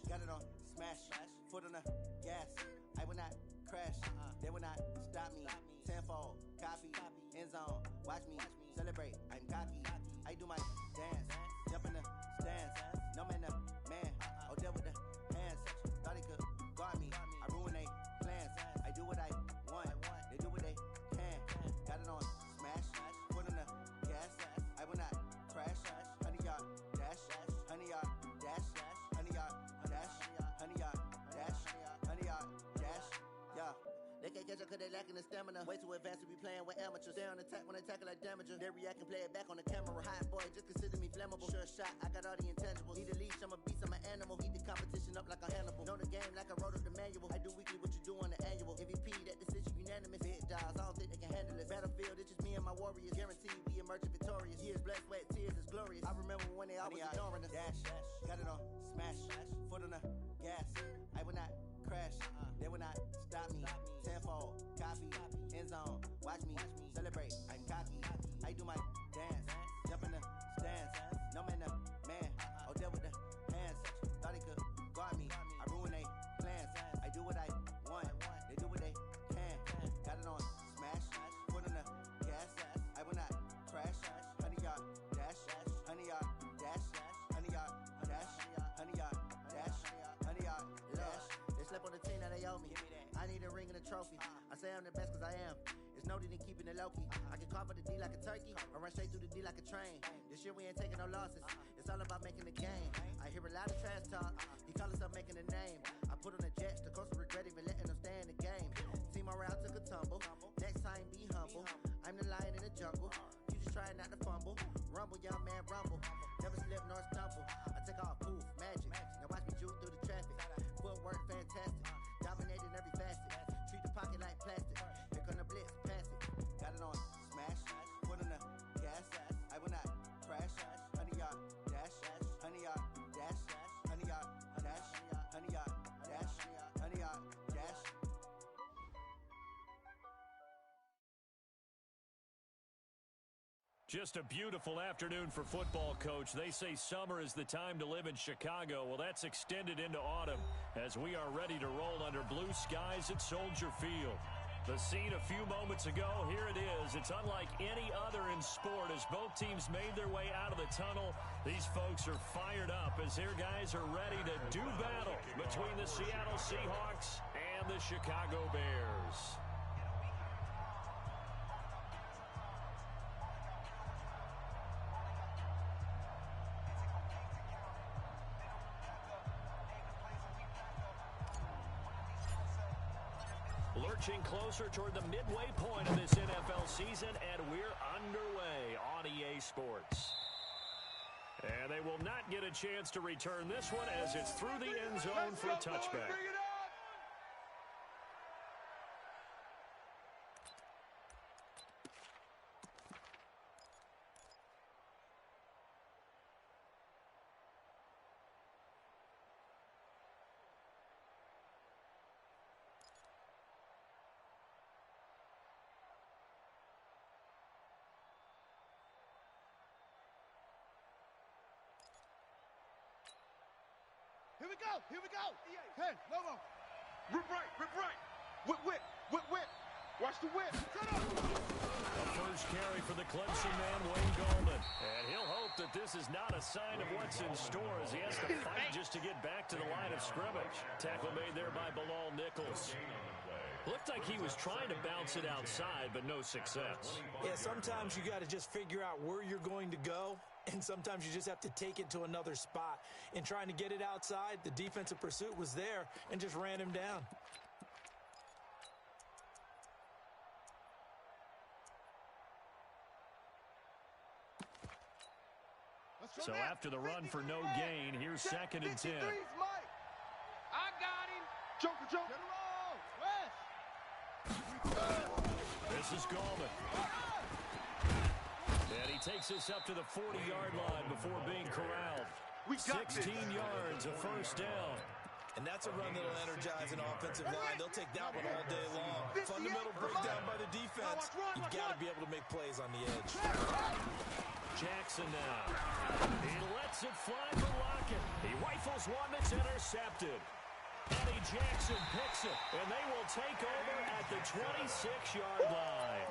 got it on smash, foot on the gas. I will not crash, they will not stop me. Tenfold, copy, end zone, watch me celebrate. I'm cocky, I do my dance, jump in the stands. No man, the man, oh deal with the hands. Thought he could guard me, I ruin they plans. I do what I want, they do what they can. Got it on smash, foot on the gas. I will not crash, 100-yard dash, 100-yard dash, 100-yard dash, 100-yard dash, 100-yard dash, yeah. They can't catch up cause they lacking the stamina. Way too advanced to be playing with amateurs. Stay on attack when they tackle like damager. They react and play it back on the camera. Hot boy, just consider me flammable. Sure shot, I got all the intangibles. Need a leash, I'm a beast, I'm an animal. Heat the competition up like a Hannibal. Know the game like I wrote up the manual. I do weekly what you do on the annual. MVP, that decision unanimous. Big jobs, I don't think they can handle it. Battlefield, it's just me and my warriors. Guaranteed we emerge victorious. Years, blood, sweat, tears, it's glorious. I remember when they always ignoring us. Dash, got it on smash, foot on the gas. I will not crash, they will not stop me. Tenfold, copy, end zone, watch me celebrate. I'm cocky, I do my dance, jump in the stands. No man, the man, oh deal with the hands. Thought he could guard me, I ruin they plans. I do what I want, they do what they can. Got it on smash, foot on the gas. I will not crash, 100-yard dash, 100-yard dash, 100-yard dash, 100-yard dash, 100-yard dash. They slept on the team that they owe me. I need a ring and a trophy. I say I'm the best cause I am. It's noted in keeping it low-key. I can carve up the D like a turkey or run straight through the D like a train. This year we ain't taking no losses. It's all about making the game. I hear a lot of trash talk. He call himself making a name. I put on the jets. The coach will regret even letting them stay in the game. Team around took a tumble. Next time be humble. I'm the lion in the jungle. You just trying not to fumble. Rumble, young man, rumble. Never slip nor stumble. I take off, poof, magic. Now watch me juke through the traffic. Footwork fantastic. Dominating every facet. Treat the pocket like plastic. Here come the blitz, pass it. Got it on smash, foot on the gas. I will not crash, 100-yard dash, 100-yard dash, 100-yard dash, 100-yard dash, 100-yard dash. Just a beautiful afternoon for football, Coach. They say summer is the time to live in Chicago. Well, that's extended into autumn as we are ready to roll under blue skies at Soldier Field. The scene a few moments ago, here it is. It's unlike any other in sport as both teams made their way out of the tunnel. These folks are fired up as their guys are ready to do battle between the Seattle Seahawks and the Chicago Bears. Lurching closer toward the midway point of this NFL season, and we're underway on EA Sports. And they will not get a chance to return this one as it's through the end zone for a touchback. Here we go, here we go. Hey, Lobo. Rip right, rip right. Whip, whip, whip, whip. Watch the whip. Set up. The first carry for the Clemson man, Wayne Gallman. And he'll hope that this is not a sign of what's in store as he has to fight just to get back to the line of scrimmage. Tackle made there by Bilal Nichols. Looked like he was trying to bounce it outside, but no success. Yeah, sometimes you got to just figure out where you're going to go, and sometimes you just have to take it to another spot. In trying to get it outside, the defensive pursuit was there and just ran him down. So after the run for no gain, here's 2nd and 10. I got him. Joker, Joker. This is Gallman. And he takes this up to the 40-yard line before being corralled. 16 yards, a first down. And that's a run that'll energize an offensive line. They'll take that one all day long. Fundamental breakdown by the defense. You've got to be able to make plays on the edge. Jackson now. He lets it fly for Lockett. He rifles one that's intercepted. Eddie Jackson picks it, and they will take over at the 26-yard line.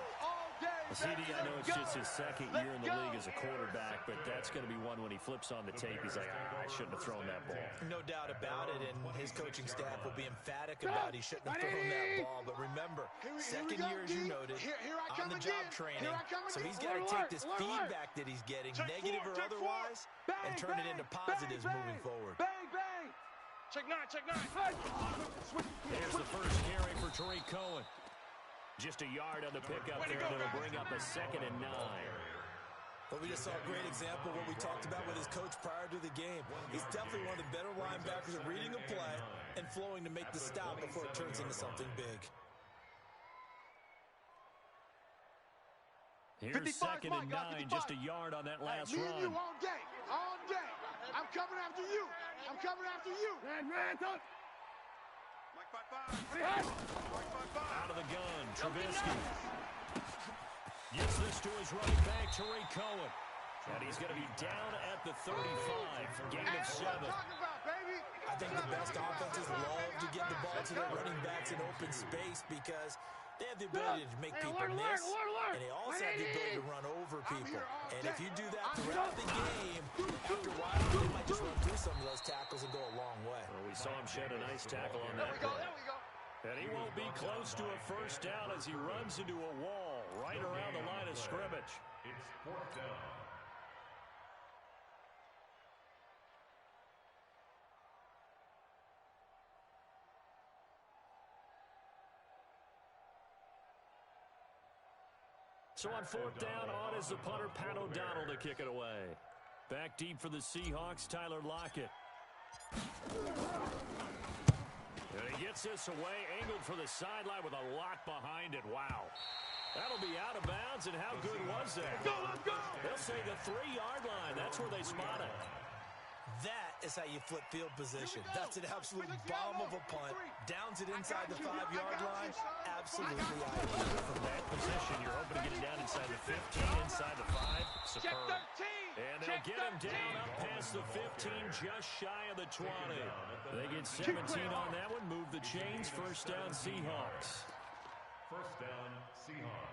CD, I know it's just his second year in the league as a quarterback, but that's going to be one when he flips on the tape. He's like, I shouldn't have thrown that ball. No doubt about it, and his coaching staff will be emphatic about he shouldn't have thrown that ball. But remember, second year, as you noted, on-the-job training, so he's got to take this feedback that he's getting, negative or otherwise, and turn it into positives moving forward. Bang, bang. Check nine. There's the first carry for Tariq Cohen. Just a yard on the pickup there, and it'll bring up a 2nd and 9. Well, we just saw a great example of what we talked about with his coach prior to the game. He's definitely one of the better linebackers at reading a play and flowing to make the stop before it turns into something big. Here's 2nd and 9, just a yard on that last run. You all day. I'm coming after you. Out of the gun, Trubisky. Gets this to his running back, Tariq Cohen. And he's going to be down at the 35. Gain of 7. I think the best offenses love to get the ball to their running backs in open space because they have the ability to make people miss, and they also have the ability to run over people. And if you do that throughout the game, after a while, they might just run through some of those tackles and go a long way. Well, we saw him shed a nice tackle on that play. And he won't be close to a first down as he runs into a wall right around the line of scrimmage. It's 4th down. So on 4th down, on is the punter, Pat O'Donnell, to kick it away. Back deep for the Seahawks, Tyler Lockett. And he gets this away, angled for the sideline with a lot behind it. Wow. That'll be out of bounds, and how good was that? Let's go! They'll say the 3-yard line. That's where they spot it. That is how you flip field position. That's an absolute bomb of a punt. Downs it inside the 5-yard line. Absolutely ideal. From that position, you're hoping to get it down inside the 15, inside the 5. Superb. And they'll get him down up past the 15, just shy of the 20. They get 17 on that one. Move the chains. First down, Seahawks. First down, Seahawks.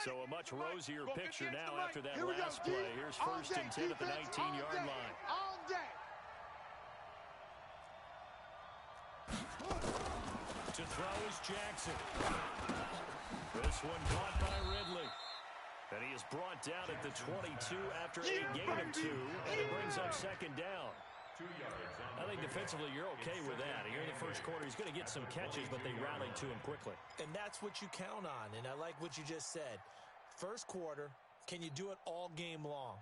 So a much rosier picture now after that last play. Here's 1st and 10 at the 19-yard line. To throw is Jackson. This one caught by Ridley. And he is brought down at the 22 after a gain of 2, and it brings up 2nd down. 2 yards. I think defensively you're okay with that. Here in the first quarter, he's going to get some catches, but they rallied to him quickly. And that's what you count on, and I like what you just said. First quarter, can you do it all game long?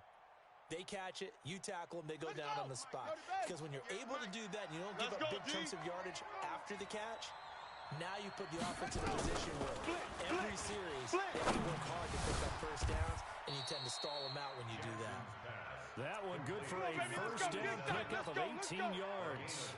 They catch it, you tackle them, they go down on the spot. Because when you're able to do that and you don't give up big chunks of yardage after the catch, now you put the offense in a position where every series they have to work hard to pick up first downs, and you tend to stall them out when you do that. That one good for a first down pickup of 18 yards.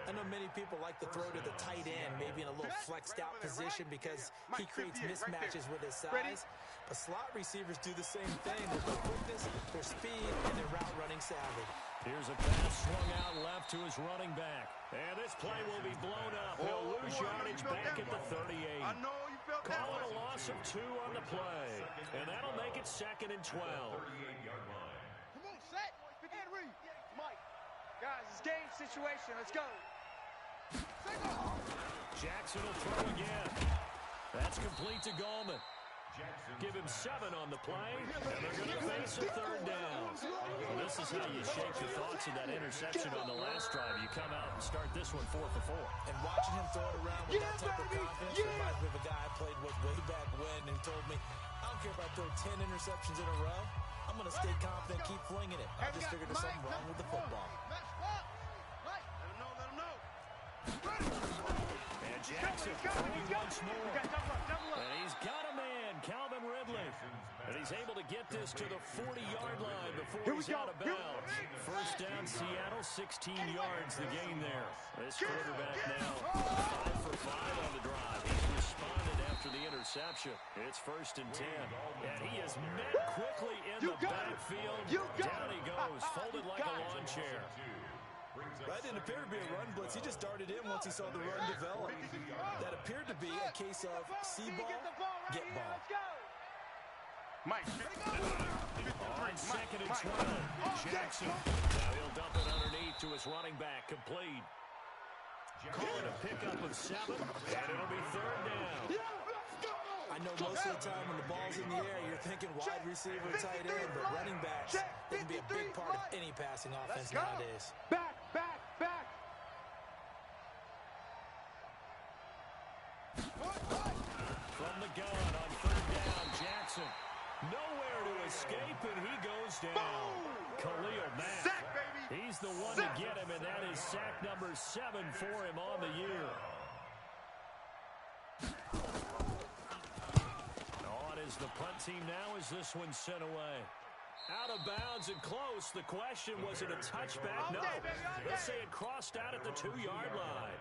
I know many people like to throw to the tight end, maybe in a little flexed out position because he creates mismatches with his size. But slot receivers do the same thing with their quickness, their speed, and their route running savvy. Here's a pass swung out left to his running back. And this play will be blown up. He'll lose yardage back at the 38. Call it a loss of 2 on the play. And that'll make it 2nd and 12. 38-yard line. Come on, set. And read. Mike. Guys, it's game situation. Let's go. Jackson will throw again. That's complete to Gallman. Give him 7 on the play, and they're going to face a 3rd down. Well, this is how you shake the thoughts of that interception on the last drive. You come out and start this one 4 for 4. And watching him throw it around with that type of confidence reminds me of a guy I played with way back when and told me, I don't care if I throw 10 interceptions in a row. I'm going to stay confident, keep flinging it. I just figured there's something wrong with the football. Let him know. And Jackson throwing once more. And he's got a man Calvin Ridley. And he's able to get this to the 40-yard line before he's out of bounds. First down, Seattle, 16 yards the gain there. This quarterback now 5 for 5 on the drive. He's responded after the interception. It's 1st and 10. And he is met quickly in the backfield. Down he goes, folded like a lawn chair. That didn't appear to be a run blitz. He just darted in once he saw the run develop. That appeared to be a case of see ball, get ball. Mike. On 2nd and 12. Jackson. Now he'll dump it underneath to his running back. Complete. Calling a pickup of 7. And it'll be 3rd down. I know most of the time when the ball's in the air, you're thinking wide receiver, tight end, but running backs, they can be a big part of any passing offense nowadays. Back. From the gun on 3rd down, Jackson. Nowhere to escape, and he goes down. Khalil Mack. Sack, baby. He's the one to get him, and that is sack number 7 for him on the year. On is the punt team now as this one's sent away. Out of bounds and close. The question, was it a touchback? No. Let's say it crossed out at the 2-yard line.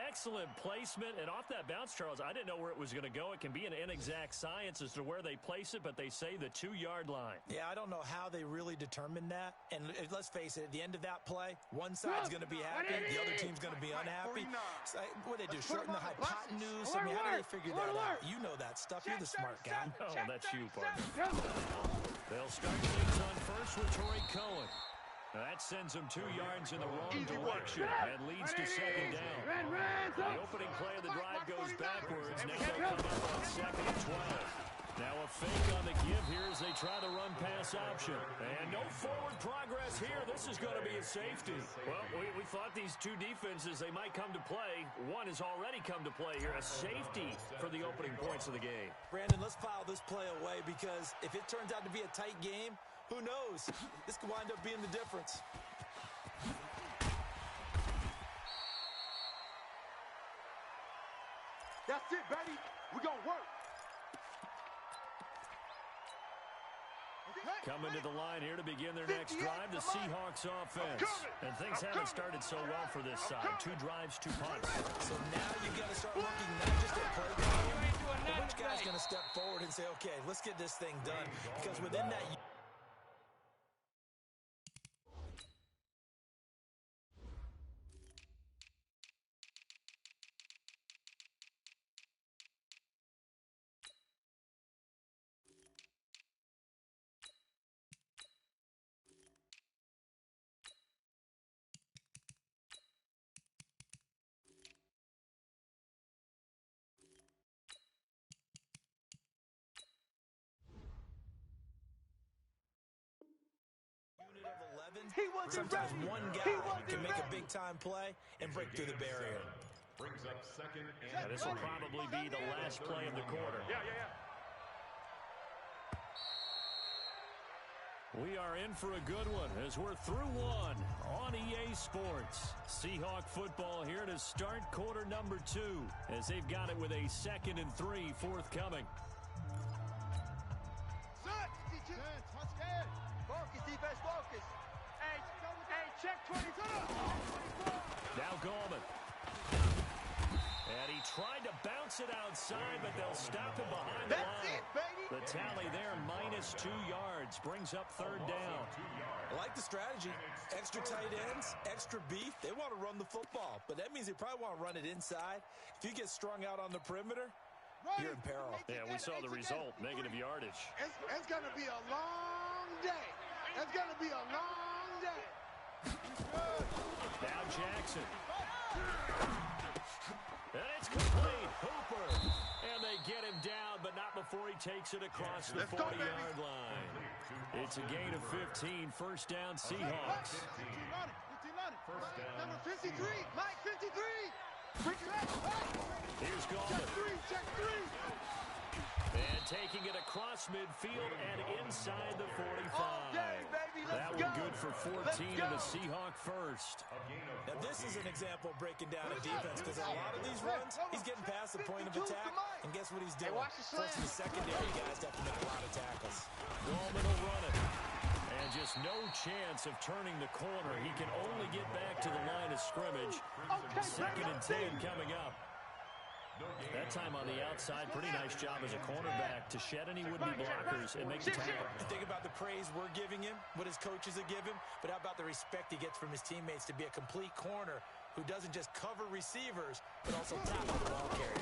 Excellent placement, and off that bounce, Charles, I didn't know where it was going to go. It can be an inexact science as to where they place it, but they say the 2-yard line. Yeah, I don't know how they really determined that. And let's face it, at the end of that play, one side's going to be happy, the other team's going to be unhappy. So, what do they do, shorten the hypotenuse? I mean, how do they figure that out? You know that stuff. You're the smart guy. Oh, that's you, partner. They'll start things on first with Troy Cohen. That sends them 2 yards in the wrong direction and leads to 2nd down. The opening play of the drive goes backwards. Now they'll come up on 2nd and 12. Now a fake on the give here as they try the run-pass option. And no forward progress here. This is going to be a safety. Well, we thought these two defenses, they might come to play. One has already come to play here. A safety for the opening points of the game. Brandon, let's file this play away because if it turns out to be a tight game, who knows? This could wind up being the difference. That's it, baby. We're going to work. Coming to the line here to begin their next drive, the Seahawks offense. And things haven't started so well for this side. 2 drives, 2 punts. So now you've got to start looking not just at play calling, but which guy's going to step forward and say, okay, let's get this thing done. Because within that... Sometimes one guy can make a big-time play and break through the barrier. Brings up 2nd and This will probably be the last play of the quarter. We are in for a good one as we're through one on EA Sports. Seahawk football here to start quarter number 2 as they've got it with a 2nd and 3 forthcoming. Focus, defense, focus. Hey, check 20. Now Gallman. And he tried to bounce it outside, but they'll stop him behind the line. That's it, baby. The tally there, -2 yards, brings up 3rd down. I like the strategy. Extra tight ends, extra beef. They want to run the football, but that means they probably want to run it inside. If you get strung out on the perimeter, you're in peril. Yeah, we saw the result, negative yardage. It's going to be a long day. It's going to be a long day. Now Jackson. And it's complete. Hooper. And they get him down, but not before he takes it across the 40-yard line. It's a gain of 15. First down, Seahawks. Number 53. Mike 53. Here's Gallman. Check 3. And taking it across midfield and inside the 45. Okay, baby, let's That one go. good for for 14 of the Seahawk first. Now, this is an example of breaking down a defense because a lot of these runs, he's getting past the point of attack, and guess what he's doing? Forcing the secondary guys to have to make a lot of tackles. Gallman will run it. And just no chance of turning the corner. He can only get back to the line of scrimmage. 2nd and 10 coming up. That time on the outside, pretty nice job as a cornerback to shed any would-be blockers and make the tackle. Think about the praise we're giving him, what his coaches have given him, but how about the respect he gets from his teammates to be a complete corner who doesn't just cover receivers, but also tackle the ball carriers.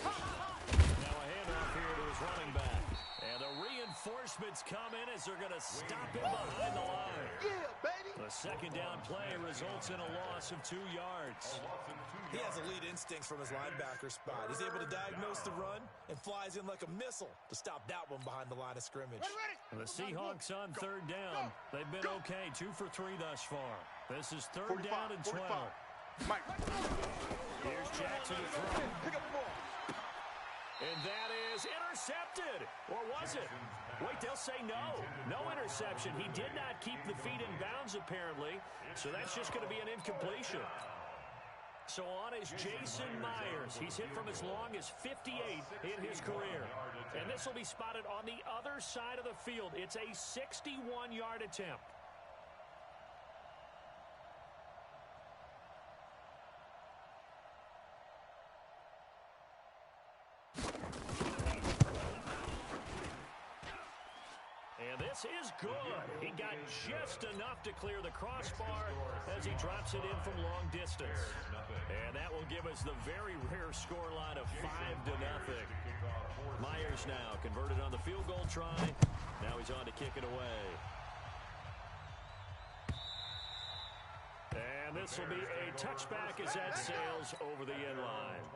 Now a handoff here to his running back. And the reinforcements come in as they're going to stop him behind the line. Yeah, baby. The 2nd down play results in a loss of 2 yards. He has elite instincts from his linebacker spot. He's able to diagnose the run and flies in like a missile to stop that one behind the line of scrimmage. And the Seahawks on 3rd down. They've been okay, 2 for 3 thus far. This is 3rd down and 12. Mike. Here's Jackson to throw. Pick up the ball. And that is intercepted. Or was it? Wait, they'll say no. No interception. He did not keep the feet in bounds, apparently. So that's just going to be an incompletion. So on is Jason Myers. He's hit from as long as 58 in his career. And this will be spotted on the other side of the field. It's a 61-yard attempt. And this is good. He got just enough to clear the crossbar as he drops it in from long distance. And that will give us the very rare scoreline of 5-0. Myers now converted on the field goal try. Now he's on to kick it away. And this will be a touchback as that sails over the end line.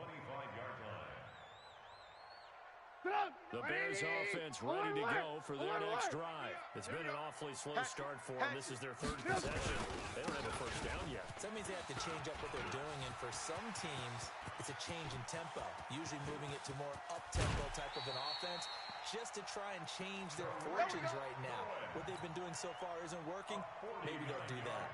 The Bears offense ready to go for their next drive. It's been an awfully slow start for them. This is their 3rd possession. They don't have a first down yet. So that means they have to change up what they're doing, and for some teams, it's a change in tempo, usually moving it to more up-tempo type of an offense just to try and change their fortunes right now. What they've been doing so far isn't working. Maybe they'll do that.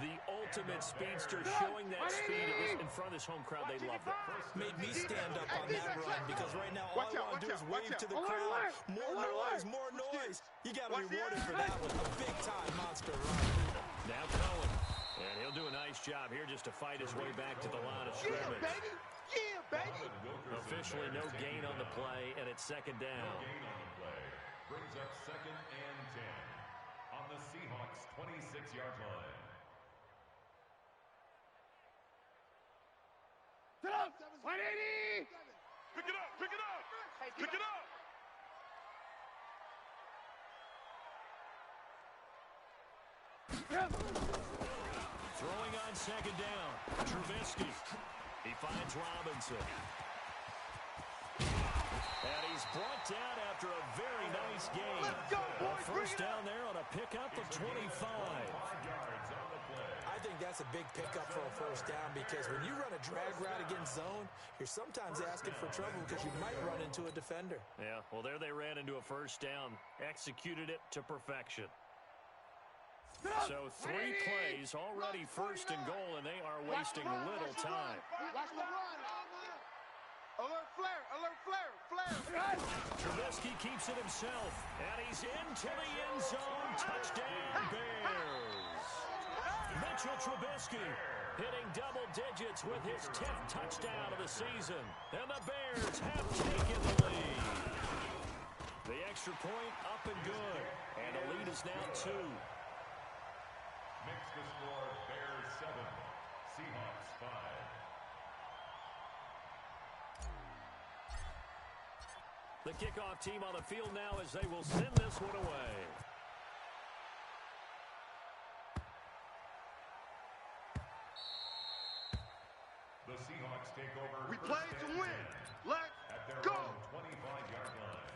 The ultimate speedster showing that speed in front of this home crowd. They love that. Made me stand up on that run because right now all I want to do is wave to the crowd. More noise, more noise. You got to be rewarded for that one. A big-time monster run. Now Cohen. And he'll do a nice job here just to fight his way back to the line of scrimmage. Yeah, baby. Officially no gain on the play, and it's 2nd down. No gain on the play. Brings up 2nd and 10 on the Seahawks' 26-yard line. Sit up. 180. Pick it up. Pick it up. Pick it up. Throwing on 2nd down. Trubisky. He finds Robinson. And he's brought down after a very nice game. A first down there on a pickup of 25. I think that's a big pickup for a first down because when you run a drag route against zone, you're sometimes asking for trouble because you might run into a defender. Yeah, well, there they ran into a first down. Executed it to perfection. So 3 plays, already 1st and goal, and they are wasting little time. Watch the run. Alert flare. Alert flare. Flare. Trubisky keeps it himself, and he's into the end zone. Touchdown, Bears. Mitchell Trubisky hitting double digits with his 10th touchdown of the season. And the Bears have taken the lead. The extra point up and good. And the lead is now 2. Makes the score Bears 7, Seahawks 5. The kickoff team on the field now as they will send this one away. The Seahawks take over. We play to win. Let's at their go. own 25-yard line.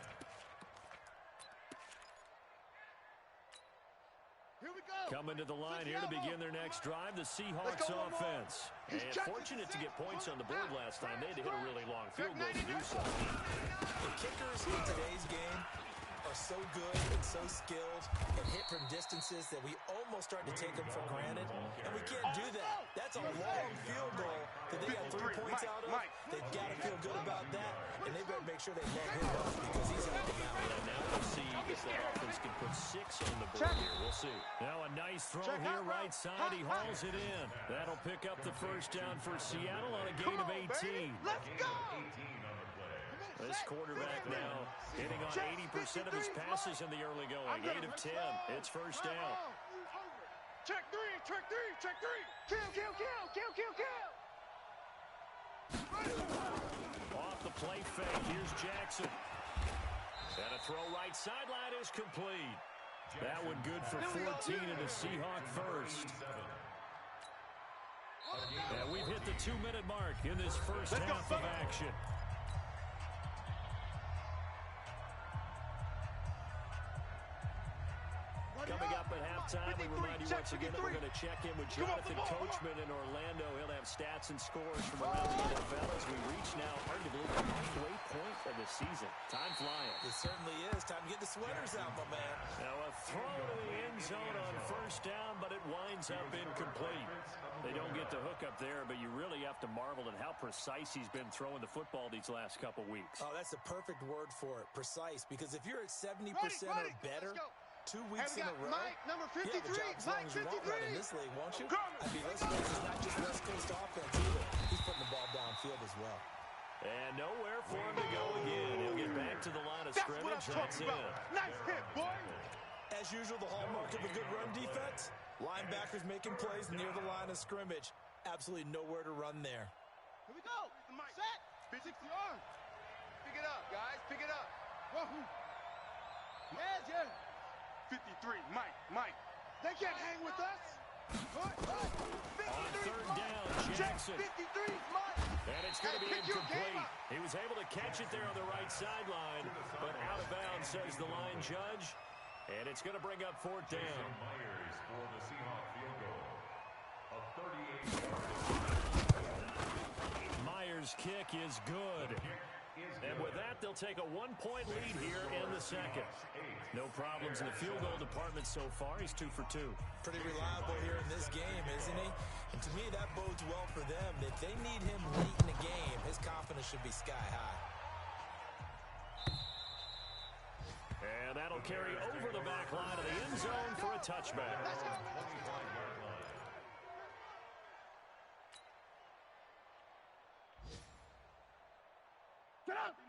Here we go. Coming to the line here to begin their next drive, the Seahawks offense. And fortunate to get points on the board last time. They had to hit a really long field goal to do so. The kickers in today's game are so good and so skilled and hit from distances that we almost start to take them for granted, and we can't do that. That's a long field goal that they got 3 points out of. They've got to feel good about that, and they better make sure they love him up because he's helping them out. Yeah, now we'll see if that offense can put 6 on the board here. We'll see. Now a nice throw here right side. He hauls it in. That'll pick up the first down for Seattle on a gain of 18. Let's go! This quarterback now hitting on 80% of his passes in the early going. 8 of 10. It's first down. Check three, check three, check three. Kill, kill, kill, kill, kill, kill. Off the play fake. Here's Jackson. And a throw right sideline is complete. That one good for 14 and a Seahawk first. And we've hit the 2-minute mark in this first half of action. Coming up at halftime, we remind you once again that we're going to check in with Jonathan Coachman in Orlando. He'll have stats and scores from around the NFL as we reach now, arguably, the halfway point of the season. Time flying. It certainly is. Time to get the sweaters out, my man. Now a throw to the end zone on first down, but it winds up incomplete. They don't get the hook up there, but you really have to marvel at how precise he's been throwing the football these last couple weeks. Oh, that's the perfect word for it, precise, because if you're at 70% or better 2 weeks in a row, Mike, number 53, Mike 53. In this league, won't you? I mean, let's face it, it's not just West Coast offense either. He's putting the ball downfield as well. And nowhere for him to go again. He'll get back to the line of scrimmage. That's it. Nice hit, boy. As usual, the hallmark of a good run defense, linebackers making plays near the line of scrimmage. Absolutely nowhere to run there. Here we go. Set. 60 on. Pick it up, guys. Pick it up. Wahoo. Yes, yes. 53, Mike. They can't hang with us. On third down, Jackson. 53, Mike. And it's going to be incomplete. He was able to catch it there on the right sideline, but out of bounds, says the line judge. And it's going to bring up fourth down. Myers for the Seahawks field goal. A 38-yard. Myers' kick is good. And with that, they'll take a 1-point lead here in the second. No problems in the field goal department so far. He's 2 for 2. Pretty reliable here in this game, isn't he? And to me, that bodes well for them. If they need him late in the game, his confidence should be sky high. And that'll carry over the back line of the end zone for a touchback.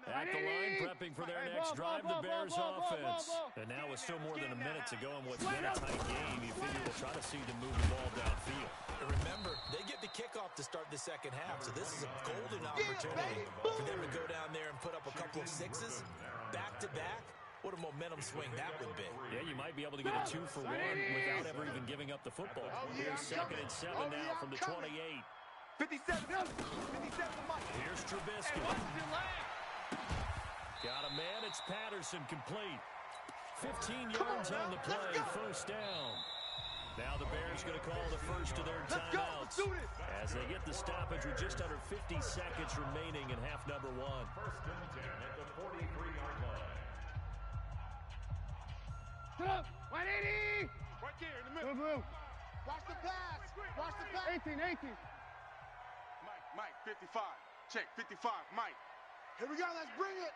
At the line, prepping for their next drive, the Bears offense. And now with still more than a minute to go in what's been a tight game, you figure we'll try to see them move the ball downfield. And remember, they get the kickoff to start the second half, so this is a golden opportunity for them to go down there and put up a couple of sixes back-to-back. What a momentum swing that would be. Yeah, you might be able to get a 2-for-1 without ever even giving up the football. Here's 2nd and 7 now from the 28. 57, Mike. Here's Trubisky. Got a man, it's Patterson, complete. 15 yards on the play, first down. Now the Bears going to call the first of their timeouts as they get the stoppage with just under 50 seconds remaining in half number 1. First and 10 at the 43-yard line. Put up, 180. Right there in the middle. Blue. Watch the pass. Watch the pass. 18. Mike, 55. Check, 55, Mike. Here we go, let's bring it.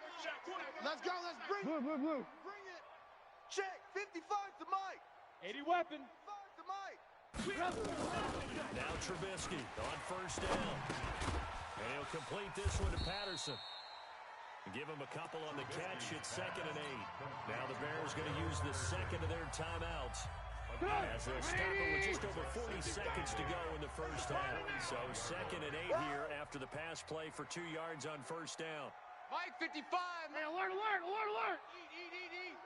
Let's go, let's bring it. Blue. Bring it. Check, 55 to Mike. 80 weapon. 55 to Mike. Now Trubisky on first down. And he'll complete this one to Patterson. Give him a couple on the catch. It's 2nd and 8. Now the Bears going to use the second of their timeouts as they'll stop it with just over 40 seconds to go in the first half. So 2nd and 8 here after the pass play for 2 yards on first down. Mike, 55. Hey, alert. Eat.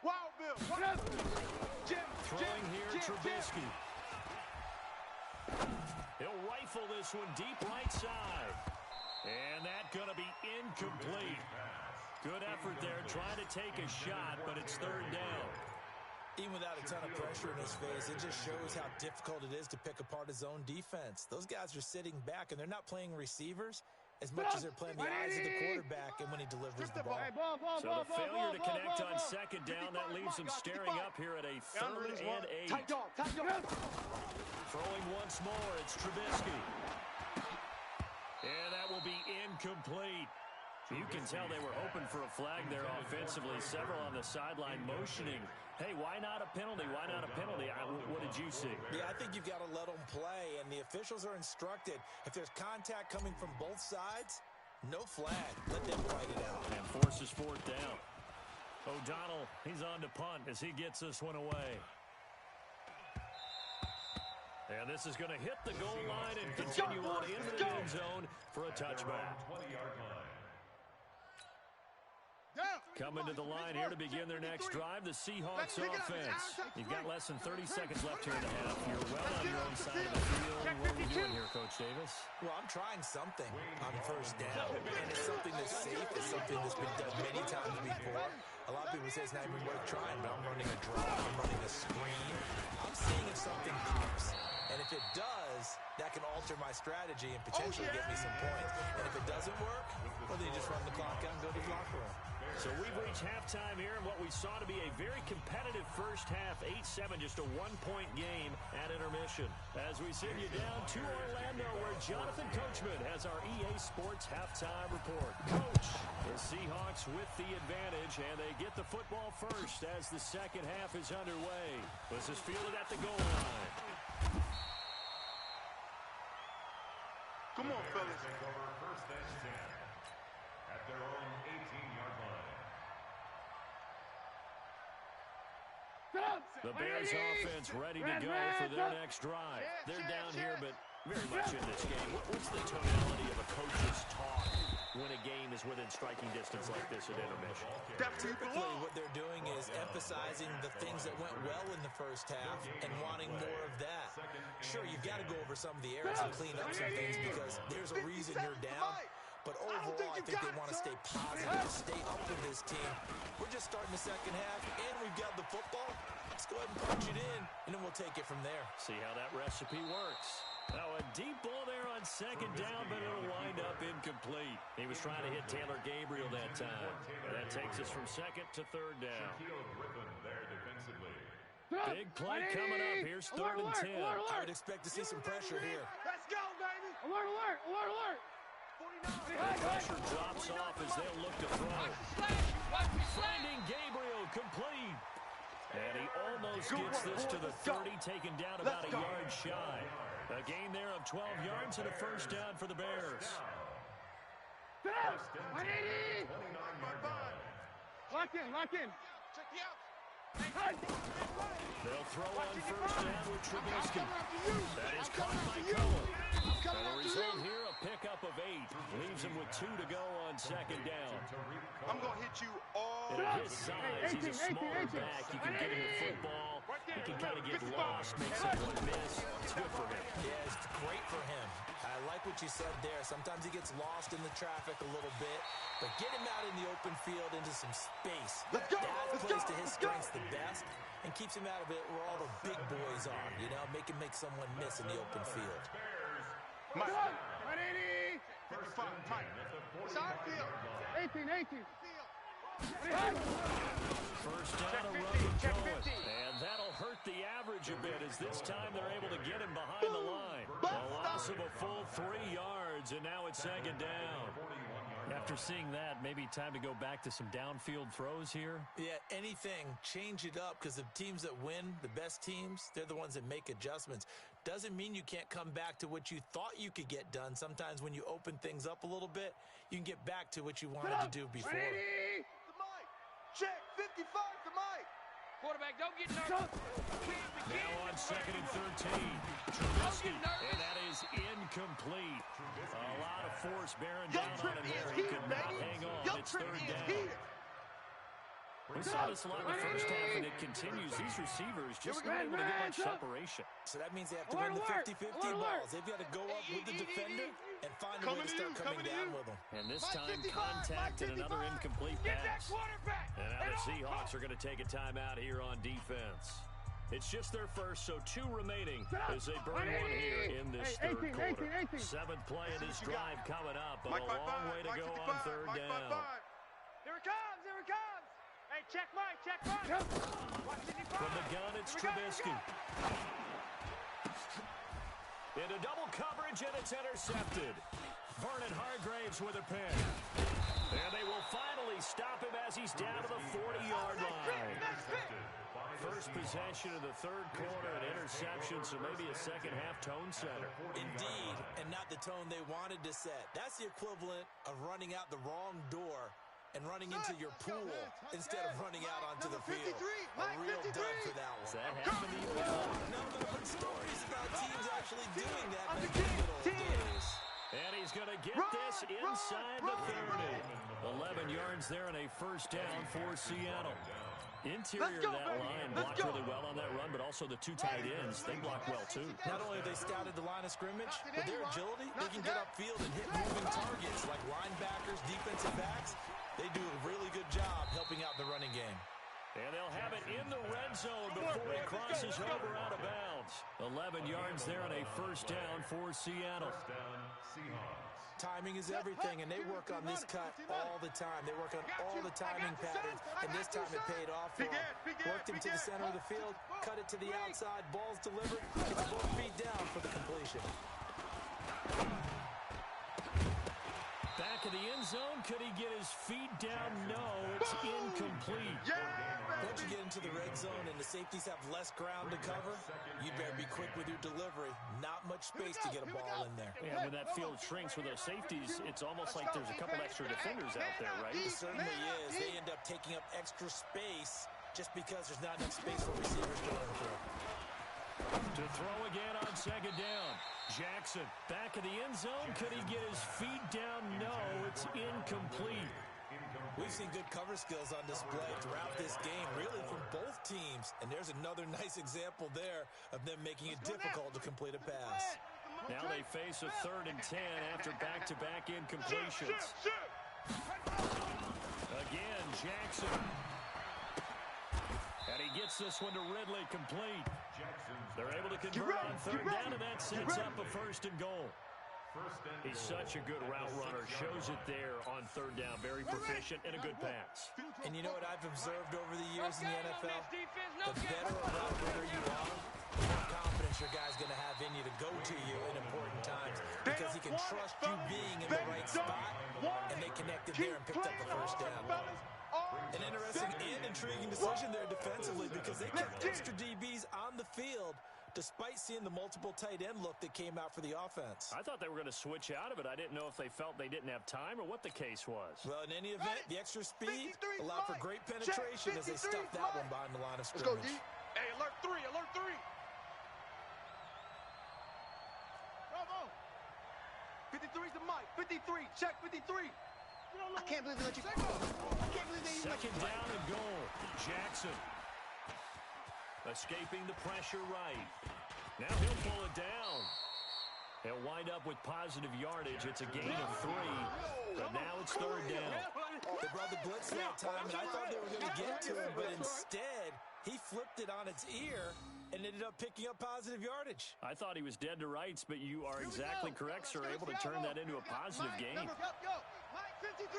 Wild Bill. Throwing here, Trubisky. He'll rifle this one deep right side. And that's going to be incomplete. Good effort there, trying to take a shot, but it's 3rd down. Even without a ton of pressure in his face, it just shows how difficult it is to pick apart his own defense. Those guys are sitting back, and they're not playing receivers. as much as they're playing the eyes of the quarterback and when he delivers the ball. So the failure to connect on second down, that leaves them staring up here at a 3rd and 8. Throwing once more, it's Trubisky. And that will be incomplete. You can tell they were hoping for a flag there offensively. Several on the sideline motioning. Hey, why not a penalty? Why not a penalty? What did you see? Yeah, I think you've got to let them play, and the officials are instructed. If there's contact coming from both sides, no flag. Let them fight it out. And forces 4th down. O'Donnell, he's on to punt as he gets this one away. And this is going to hit the goal line and continue on into the end zone for a touchback. 20-yard line. Coming to the line here to begin their next drive, the Seahawks offense. You've got less than 30 seconds left here in the half. You're well on your own side of the field. What are we doing here, Coach Davis? Well, I'm trying something on 1st down, and it's something that's safe. It's something that's been done many times before. A lot of people say it's not even worth trying, but I'm running a draw. I'm running a screen. I'm seeing if something pops. And if it does, that can alter my strategy and potentially get me some points. And if it doesn't work, well, then you just run the clock out and go to the locker room. So we've reached halftime here in what we saw to be a very competitive first half, 8-7, just a one-point game at intermission. As we send you down to Orlando, where Jonathan Coachman has our EA Sports halftime report. Coach, the Seahawks with the advantage, and they get the football first as the second half is underway. This is fielded at the goal line. Come on, fellas. Take over 1st and 10 at their own 18-yard line. The Bears offense ready to go for their next drive. They're down here, but very much in this game. What's the tonality of a coach's talk when a game is within striking distance like this at intermission? Typically, what they're doing is emphasizing the things that went well in the first half and wanting more of that. Sure, you've got to go over some of the errors and clean up some things because there's a reason you're down. But overall, I think they want to stay positive, stay up with this team. We're just starting the second half, and we've got the football. Let's go ahead and punch it in, and then we'll take it from there. See how that recipe works. Now, a deep ball there on second down, but it'll wind up incomplete. He was trying to hit Taylor Gabriel that time. And that takes us from second to 3rd down. Big play coming up. Here's 3rd and 10. I would expect to see some pressure here. Let's go, baby. Alert, alert, alert, alert. The pressure drops off as they'll look to throw. Finding Gabriel complete. And he almost gets this to the 30, taken down about a yard shy. A gain there of 12 yards and a first down for the Bears. Lock in, lock in. Check the out. They'll throw on first down with Trubisky. That is caught by Cohen. And the result here, a pickup of 8. Leaves him with 2 to go on second down. I'm going to hit you all. And at his size, he's a smaller back. You can get him the football. He can kind of get lost, make someone miss. It's good for him. Yeah, it's great for him. I like what you said there. Sometimes he gets lost in the traffic a little bit, but get him out in the open field into some space. That plays to his strengths the best and keeps him out of it where all the big boys are, you know, make someone miss in the open field. Mike. 180. 55, Mike. Side field. 18. First down, a run with Cohen. And that'll hurt the average a bit as this time they're able to get him behind the line. A loss of a full 3 yards, and now it's second down. After seeing that, maybe time to go back to some downfield throws here. Yeah, anything, change it up because the teams that win, the best teams, they're the ones that make adjustments. Doesn't mean you can't come back to what you thought you could get done. Sometimes when you open things up a little bit, you can get back to what you wanted to do before. Check 55 to Mike. Quarterback, don't get nervous. Now on 2nd and 13. Trubisky, and that is incomplete. A lot of force bearing down on him there. He could not hang on. It's 3rd down. We saw this a lot in the first half, and it continues. These receivers just not able to get much separation. So that means they have to win the 50-50 balls. They've got to go up with the defender and find a way to start coming down with them. And this time, contact and another incomplete pass. And now the Seahawks are going to take a timeout here on defense. It's just their first, so 2 remaining as they burn one here in this third quarter. 7th play of this drive coming up, but a long way to go on third down. Here it comes, here it comes. Hey, check Mike, check Mike. From the gun, it's Trubisky. Into double coverage, and it's intercepted. Vernon Hargraves with a pick. And they will finally stop him as he's down to the 40-yard line. First possession of the third quarter, an interception, so maybe a second-half tone setter. Indeed, and not the tone they wanted to set. That's the equivalent of running out the wrong door and running into your pool instead of running out onto the field. A real dud for that one. Does that happen to you? No, but I've heard stories about teams actually doing that back in the good old days. And he's going to get this inside the 30. 11 yards there and a first down for Seattle. Interior of that line blocked really well on that run, but also the 2 tight ends, they blocked well too. Not only have they scouted the line of scrimmage, but their agility, they can get upfield and hit moving targets like linebackers, defensive backs. They do a really good job helping out the running game. And they'll have it in the red zone before he crosses over out of bounds. 11 yards there and a first down for Seattle. First down, Seahawks. Timing is everything, and they work on this cut all the time. They work on all the timing patterns, and this time it paid off for them. Worked him to the center of the field, cut it to the outside, ball's delivered, it's both feet down for the completion. Back of the end zone, could he get his feet down? No, it's incomplete. Once you get into the red zone and the safeties have less ground to cover, you better be quick with your delivery. Not much space to get a ball in there. Yeah, when that field shrinks with those safeties, it's almost like there's a couple extra defenders out there, right? It certainly is. They end up taking up extra space just because there's not enough space for receivers to run through. To throw again on second down. Jackson back of the end zone. Could he get his feet down? No, it's incomplete. We've seen good cover skills on display throughout this game, really from both teams. And there's another nice example there of them making it difficult to complete a pass. Now they face a 3rd and 10 after back-to-back incompletions. Again, Jackson. And he gets this one to Ridley complete. They're able to convert on third down, and that sets up a 1st and goal. He's such a good route runner. Shows it there on third down. Very proficient and a good pass. And you know what I've observed over the years in the NFL? The better a route runner you are, the more confidence your guy's going to have in you to go to you in important times because he can trust you being in the right spot, and they connected there and picked up the 1st down. An interesting and intriguing decision there defensively because they kept extra DBs on the field despite seeing the multiple tight end look that came out for the offense. I thought they were going to switch out of it. I didn't know if they felt they didn't have time or what the case was. Well, in any event, the extra speed allowed for great penetration as they stuffed that one behind the line of scrimmage. Let's go, D. Hey, alert 3, alert 3. Bravo. 53's the mic. 53, check 53. I can't believe they let you go. I can't believe they let you Second down and goal. Jackson. Escaping the pressure right. Now he'll pull it down. He'll wind up with positive yardage. It's a gain of 3, but now it's third down. They brought the blitz that time, and I thought they were going to get to him, but instead, he flipped it on its ear and ended up picking up positive yardage. I thought he was dead to rights, but you are exactly correct, sir. Able to turn that into a positive gain. Mike 53.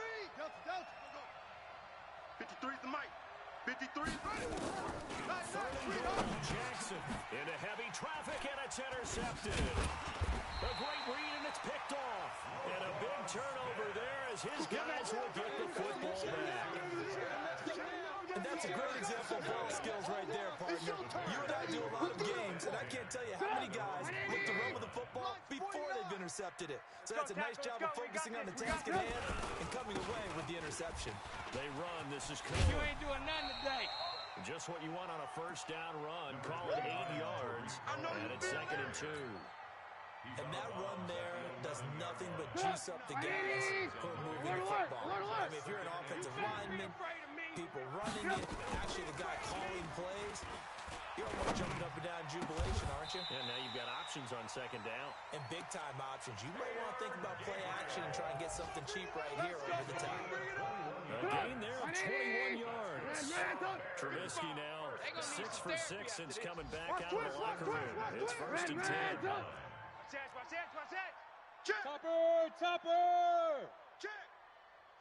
53's the mic. 53 is ready. Jackson into heavy traffic, and it's intercepted. A great read, and it's picked off. And a big turnover there as his guys will get the football back. And that's a great example of ball skills right there, partner. You and I do a lot of games, and I can't tell you how many guys look to run with the football before they've intercepted it. So that's a nice job of focusing on the task at hand and coming away with the interception. They run. This is cool. You ain't doing nothing today. Just what you want on a first down run. Call it 8 yards, and it's 2nd and 2. And that run there does nothing but juice up the guys who are moving the football. I mean, if you're an offensive lineman, people running it, actually the guy calling plays, you're almost jumping up and down in jubilation, aren't you? Yeah, now you've got options on second down. And big-time options. You might want to think about play action and try and get something cheap right here over the top. A gain there of 21 yards. Trubisky now 6 for 6 since coming back out of the locker room. It's 1st and 10. Check. Topper. Check.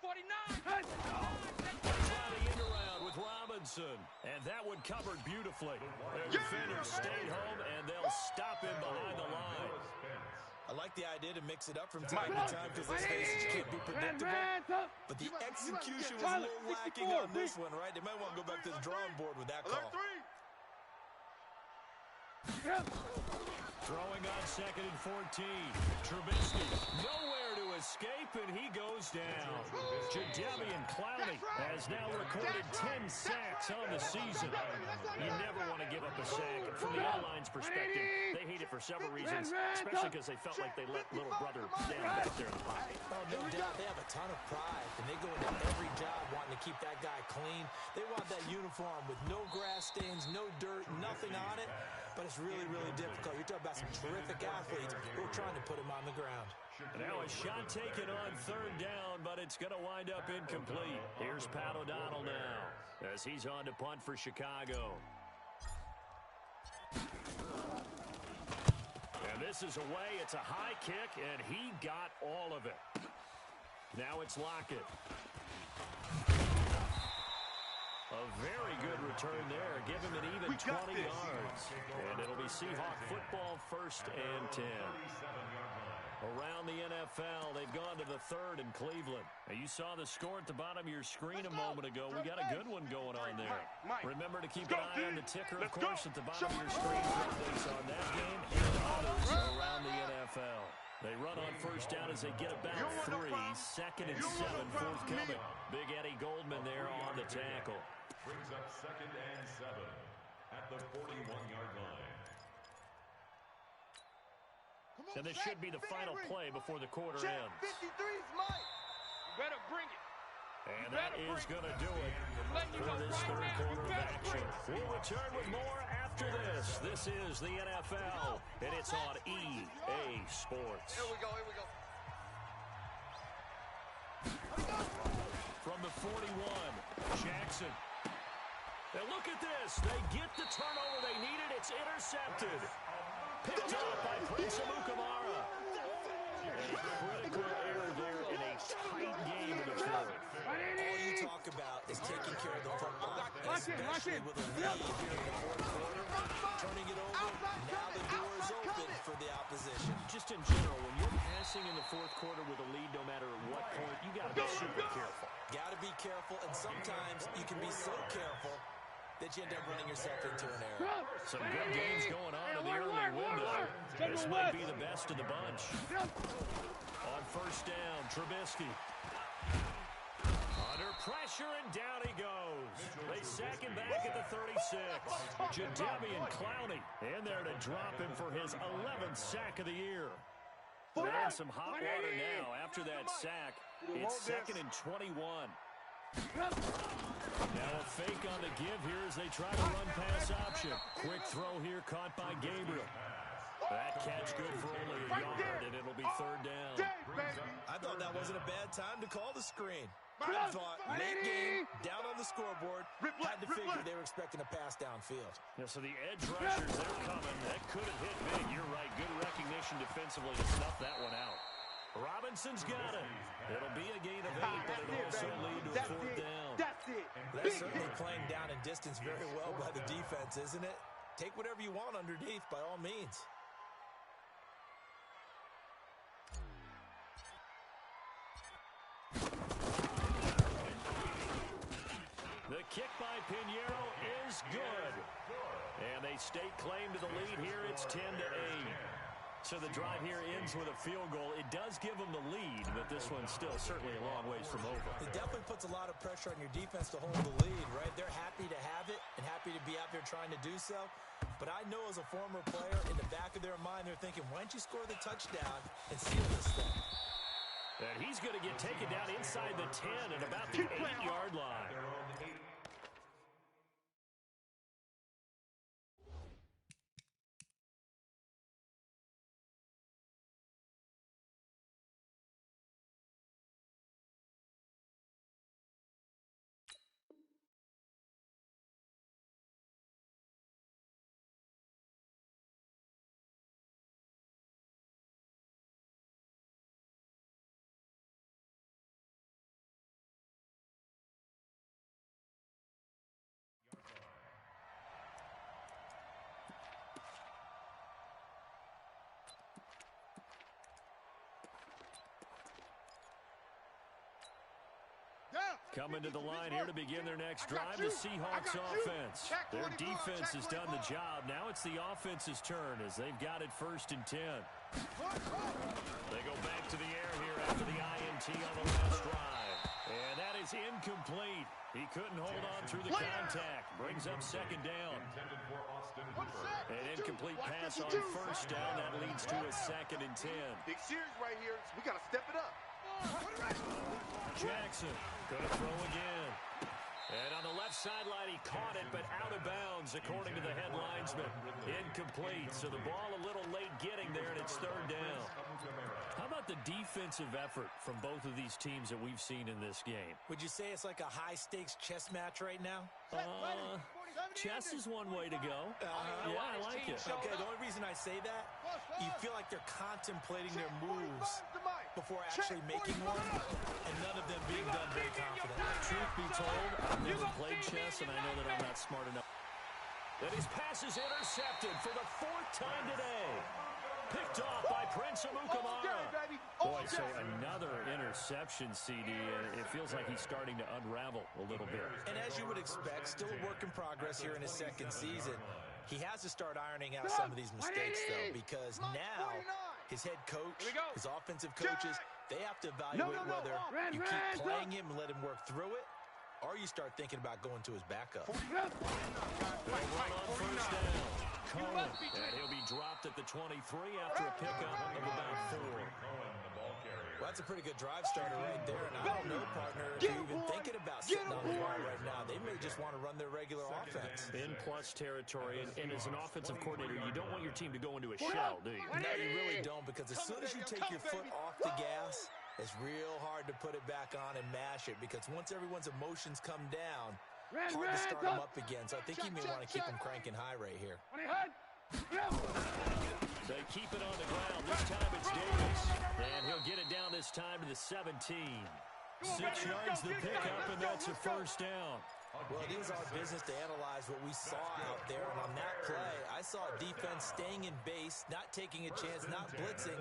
49. Trying to end around with Robinson. And that one covered beautifully. Their defenders stayed home, and they'll stop him behind the line. I like the idea to mix it up from time to time because let's face it, you can't be predictable. But the execution was a little lacking on this one, right? They might want to go back to the drawing board with that call. Throwing on 2nd and 14. Trubisky nowhere to escape, and he goes down. Jadeveon Clowney has now recorded 10 sacks on the season. You never want to give up a sack. From the O-line's perspective, they hate it for several reasons, especially because they felt like they let little brother down back there in the pocket. Oh, no doubt. They have a ton of pride, and they go into every job wanting to keep that guy clean. They want that uniform with no grass stains, no dirt, nothing on it. But it's really, really difficult. You're talking about some terrific athletes who are trying to put him on the ground. Now a shot taken on 3rd down, but it's going to wind up incomplete. Here's Pat O'Donnell now as he's on to punt for Chicago. And this is away. It's a high kick, and he got all of it. Now it's Lockett. A very good return there. Give him an even 20 yards. And it'll be Seahawk football, 1st and 10. Around the NFL, they've gone to the 3rd in Cleveland. Now, you saw the score at the bottom of your screen a moment ago. We got a good one going on there. Remember to keep an eye on the ticker, of course, at the bottom of your screen for updates on that game and others around the NFL. They run on 1st down as they get about 3. 2nd and 7 forthcoming. Big Eddie Goldman there on the tackle. Brings up 2nd and 7 at the 41-yard line. And this should be the final play before the quarter ends. 53's mine. Better bring it. And that is going to do it for this 3rd quarter of action. We'll return with more after this. This is the NFL, and it's on EA Sports. Here we go, here we go. From the 41, Jackson. And look at this. They get the turnover they needed. It's intercepted. Picked up by Prince Amukamara. A critical error there in a tight game in the 4th. All you talk about is taking care of the football, especially with a lead here in the 4th quarter. Turning it over, now the door is open for the opposition. Just in general, when you're passing in the 4th quarter with a lead, no matter what point, you got to be super careful. Got to be careful, and sometimes you can be so careful that you end up running yourself into an error. Some good games going on in the early window. This might be the best of the bunch. On 1st down, Trubisky. Under pressure, and down he goes. They sack him back at the 36. Jadeveon Clowney in there to drop him for his 11th sack of the year. They're in some hot water now. After that sack, it's 2nd and 21. Now a fake on the give here as they try to run pass option. Quick throw here caught by Gabriel. That catch good for only a yard, and it'll be 3rd down. I thought that wasn't a bad time to call the screen. I thought late game, down on the scoreboard, had to figure they were expecting a pass downfield. Yeah, so the edge rushers, they're coming. That could have hit big. You're right. Good recognition defensively to snuff that one out. Robinson's got it. It'll be a gain of 8, but it'll also lead to a 4th down. That's it. That's certainly playing down in distance very well by the defense, isn't it? Take whatever you want underneath, by all means. The kick by Pinheiro is good. And they stake claim to the lead here. It's 10-8. So the drive here ends with a field goal. It does give them the lead, but this one's still certainly a long ways from over. It definitely puts a lot of pressure on your defense to hold the lead, right? They're happy to have it and happy to be out there trying to do so. But I know as a former player, in the back of their mind, they're thinking, why don't you score the touchdown and seal this thing? And he's going to get taken down inside the 10 at about the 8-yard line. Coming to the line here to begin their next drive, the Seahawks offense. Their defense has done the job. Now it's the offense's turn as they've got it 1st and 10. They go back to the air here after the INT on the last drive. And that is incomplete. He couldn't hold on through the contact. Brings up 2nd down. An incomplete pass on 1st down. That leads to a 2nd and 10. Big series right here. So we got to step it up. Jackson gonna throw again. And on the left sideline, he caught it, but out of bounds, according to the head linesman. Incomplete, so the ball a little late getting there, and it's 3rd down. How about the defensive effort from both of these teams that we've seen in this game? Would you say it's like a high-stakes chess match right now? Chess is one way to go. Yeah, I like it. Okay, the only reason I say that, you feel like they're contemplating their moves before actually making one, and none of them being done very confidently. Truth be told, I've never played chess, and I know that I'm not smart enough. And his pass is intercepted for the 4th time today. Picked off by Prince Amukamara. Boy, so another interception, CD. It feels like he's starting to unravel a little bit. And as you would expect, still a work in progress here in his 2nd season. He has to start ironing out some of these mistakes, though, because now his head coach, his offensive coaches, they have to evaluate whether you keep playing him and let him work through it, or you start thinking about going to his backup. Run on 1st down. Cohen, and he'll be dropped at the 23 after a pickup of about 4. Well, that's a pretty good drive starter right there, and I don't know, partner, if you're even thinking about sitting on the ball right now. They may just want to run their regular offense. In plus territory, and as an offensive coordinator, you don't want your team to go into a shell, do you? No, you really don't, because as soon as you take your foot off the gas, it's real hard to put it back on and mash it, because once everyone's emotions come down, hard to start them up again. So I think you may want to keep them cranking high right here. They keep it on the ground. This time it's Davis. And he'll get it down this time to the 17. 6 yards the pickup, and that's a 1st down. Well, it is our business to analyze what we saw out there. And on that play, I saw defense staying in base, not taking a chance, not blitzing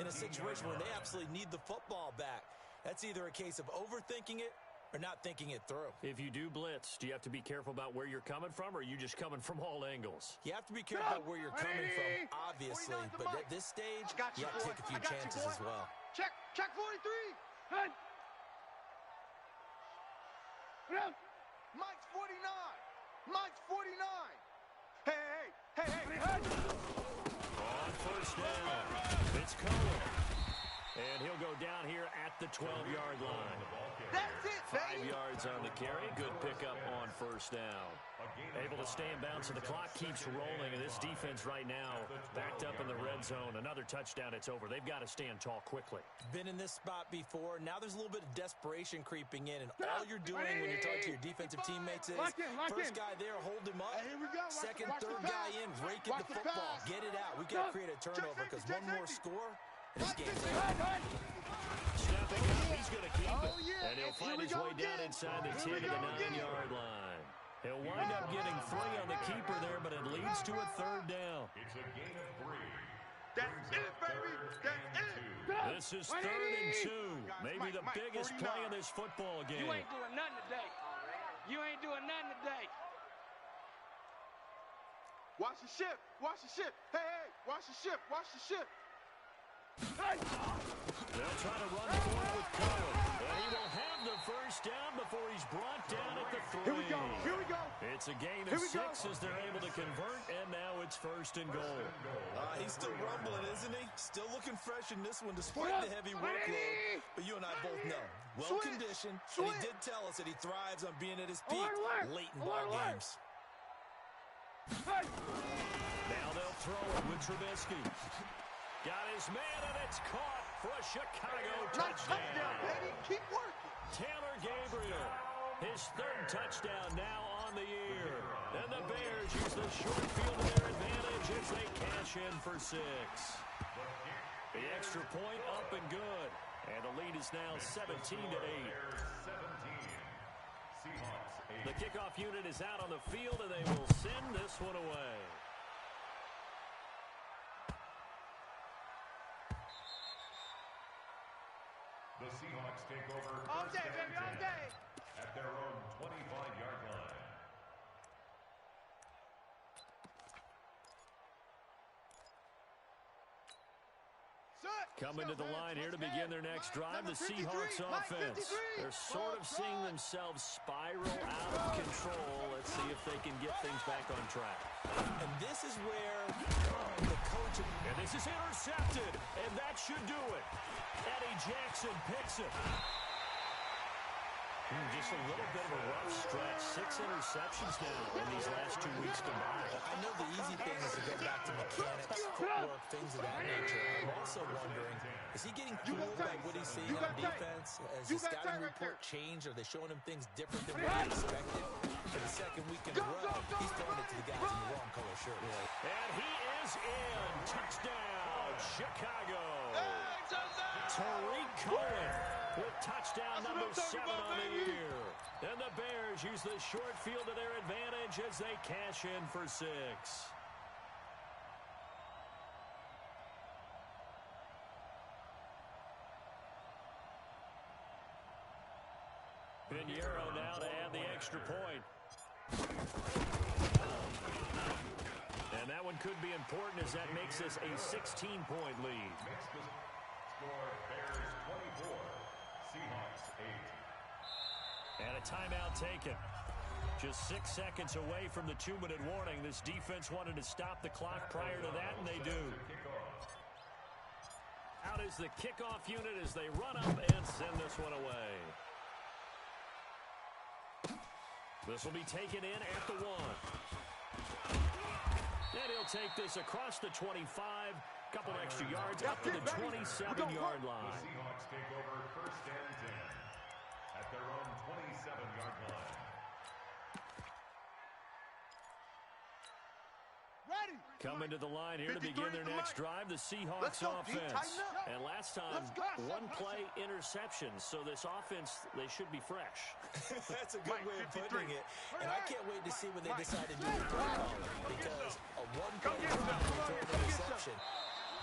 in a situation where they absolutely need the football back. That's either a case of overthinking it or not thinking it through. If you do blitz, do you have to be careful about where you're coming from, or are you just coming from all angles? You have to be careful about where you're coming from, obviously. But at this stage, you have to take a few chances as well. Check 43. Mike's 49. Hey. On 1st down, it's Cohen. And he'll go down here at the 12-yard line. That's it, 5 yards on the carry. Good pickup on 1st down. Able to stay in bounds, so the clock keeps rolling. And this defense right now backed up in the red zone. Another touchdown, it's over. They've got to stand tall quickly. Been in this spot before. Now there's a little bit of desperation creeping in. And all you're doing when you're talking to your defensive teammates is first guy there, hold him up. Second, third guy in, rake at the football. Get it out. We've got to create a turnover because one more score, this game's over. Stepping up, he's going to keep it. And he'll find his way down inside the 10 to the 9-yard line. He'll wind up getting 3 on the keeper there, but it leads to a 3rd down. It's a gain of 3. That's it, baby. That's it. This is 3rd and 2. Maybe the biggest play in this football game. You ain't doing nothing today. You ain't doing nothing today. Watch the ship. Hey, watch the ship. They'll try to run forward with Cohen. And he will have the 1st down before he's brought down at the 3. Here we go. It's a gain of 6 as they're able to convert, and now it's 1st and goal. He's still rumbling, isn't he? Still looking fresh in this one despite the heavy workload. But you and I both know, well-conditioned, and he did tell us that he thrives on being at his peak late in ball games. Now they'll throw it with Trubisky. Got his man, and it's caught for a Chicago touchdown. Baby. Keep working. Taylor Gabriel, his 3rd touchdown now on the year. And the Bears use the short field to their advantage as they cash in for 6. The extra point up and good. And the lead is now 17-8. The kickoff unit is out on the field, and they will send this one away. The Seahawks take over. All day, baby, all day. at their own 25-yard line. Coming to the line here to begin their next drive, the Seahawks offense. They're sort of seeing themselves spiral out of control. Let's see if they can get things back on track. And this is where the coach... And this is intercepted, and that should do it. Eddie Jackson picks it. Just a little bit of a rough stretch. 6 interceptions now in these last 2 weeks combined. I know the easy thing is to go back to mechanics, footwork, things of that nature. I'm also wondering, is he getting fooled by what he's seeing on defense? Has the scouting report changed? Are they showing him things different than what he expected? For the second week in a row, he's throwing it to the guys in the wrong color shirt. And he is in. Touchdown, Chicago. Tariq Cohen with touchdown number 7 on the year. And the Bears use the short field to their advantage as they cash in for 6. Pinheiro now to add the extra point. And that one could be important as that makes this a 16-point lead. Next score, Bears 24, Seahawks 8. And a timeout taken. Just 6 seconds away from the 2-minute warning. This defense wanted to stop the clock prior to that, and they do. Out is the kickoff unit as they run up and send this one away. This will be taken in at the 1. And he'll take this across the 25. Couple extra yards up to the 27-yard line. The Seahawks take over 1st and 10 at their own 27-yard line. Coming to the line here to begin their next drive, the Seahawks offense. And last time, 1 play interception. So this offense, they should be fresh. That's a good way of putting it. And I can't wait to see what they decide to do with play calling. Because a 1-play drive will throw an interception.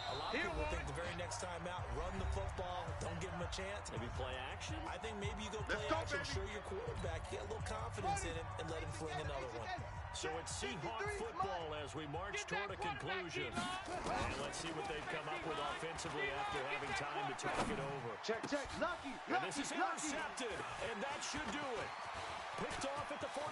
A lot of people think the very next time out, run the football, don't give them a chance. Maybe play action? I think maybe you go play action, show your quarterback, get a little confidence in him, and let him fling another one. So it's Seahawk football as we march toward a conclusion. And let's see what they've come up with offensively after having time to talk it over. Check. Lucky. And this is intercepted, and that should do it. Picked off at the 49.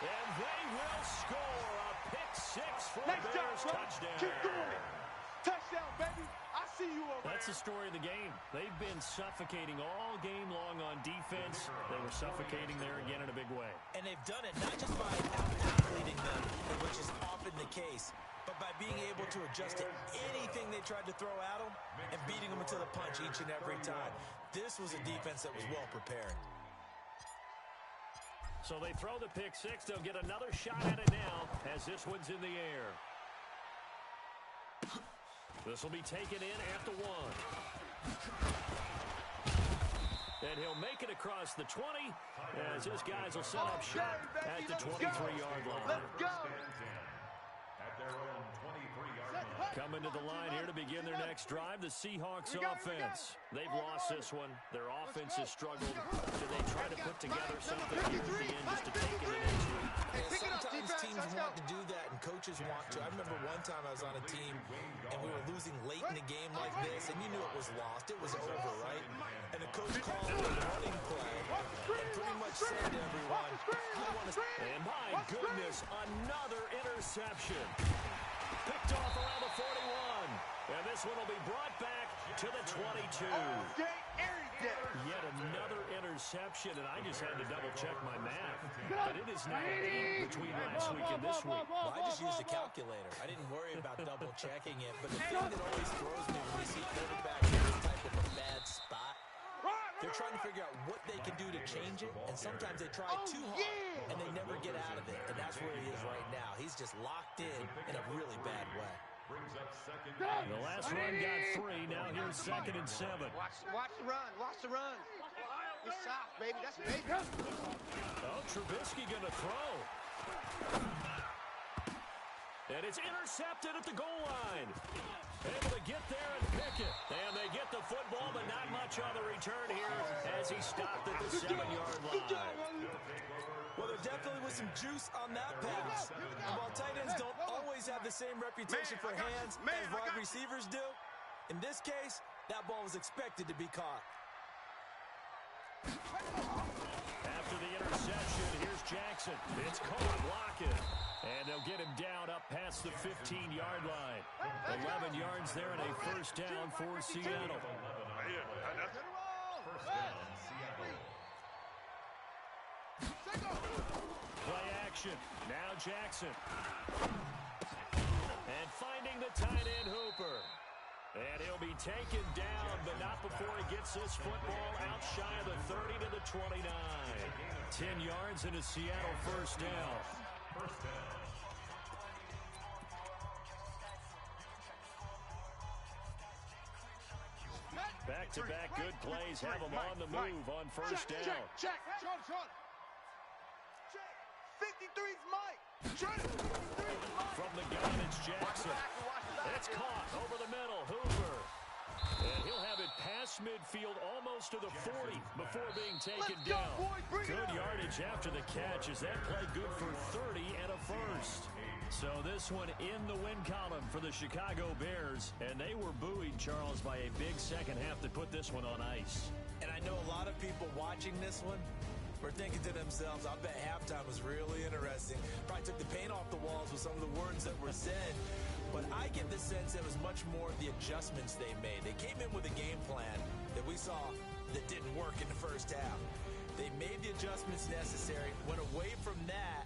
And they will score a pick 6 for a Bears touchdown. Keep going. Touchdown, baby. I see you over That's the story of the game. They've been suffocating all game long on defense. They were suffocating there again in a big way. And they've done it not just by out-athleting them, which is often the case, but by being able to adjust to anything they tried to throw at them and beating them into the punch each and every time. This was a defense that was well prepared. So they throw the pick 6. They'll get another shot at it now as this one's in the air. This will be taken in at the 1. And he'll make it across the 20 as his guys will set up shop at the 23-yard line. Let's go. At their own 23-yard line. Coming to the line here to begin their next drive, the Seahawks offense. They've lost this one. Their offense has struggled. Do they try to put together something here at the end just to take it the next week? Sometimes teams want to do that and coaches want to. I remember one time I was on a team and we were losing late in the game like this and you knew it was lost. It was over, right? And the coach called a running play and pretty much said to everyone, I want to... And my goodness, another interception. Picked off around the 41. And this one will be brought back to the 22. Yet another interception, and I just had to double-check my math. But it is now 8 between last week and this week. Well, I just used a calculator. I didn't worry about double-checking it. But the thing that always throws me when we see quarterbacks in this type of a bad spot, they're trying to figure out what they can do to change it, and sometimes they try too hard, and they never get out of it. And that's where he is right now. He's just locked in a really bad way. Brings up 2nd. The last run got 3. Now here's 2nd and 7. Watch the run. Watch the run. It's south, baby. That's baby. Oh, Trubisky going to throw. And it's intercepted at the goal line. Able to get there and pick it. And they get the football, but not much on the return here as he stopped at the 7-yard line. Well, there definitely was some juice on that pass. And while tight ends don't always have the same reputation for hands as wide receivers do, in this case, that ball was expected to be caught. After the interception, here's Jackson. It's caught, blocking. And they'll get him down up past the 15-yard line. 11 yards there and a first down for Seattle. First down, Seattle. Play action. Now Jackson. And finding the tight end Hooper. And he'll be taken down, but not before he gets this football out shy of the 30 to the 29. 10 yards and a Seattle first down. First down. Back-to-back good plays have them on the move on first down. Check. Short. Check. 53's Mike. From the gun, it's Jackson. It's caught over the middle. Hooper. And he'll have it past midfield almost to the 40 before being taken down. Good yardage after the catch. Is that play good for 30 and a first? So this one in the win column for the Chicago Bears. And they were buoyed, Charles, by a big second half to put this one on ice. And I know a lot of people watching this one were thinking to themselves, I bet halftime was really interesting. Probably took the paint off the walls with some of the words that were said. But I get the sense it was much more the adjustments they made. They came in with a game plan that we saw that didn't work in the first half. They made the adjustments necessary, went away from that,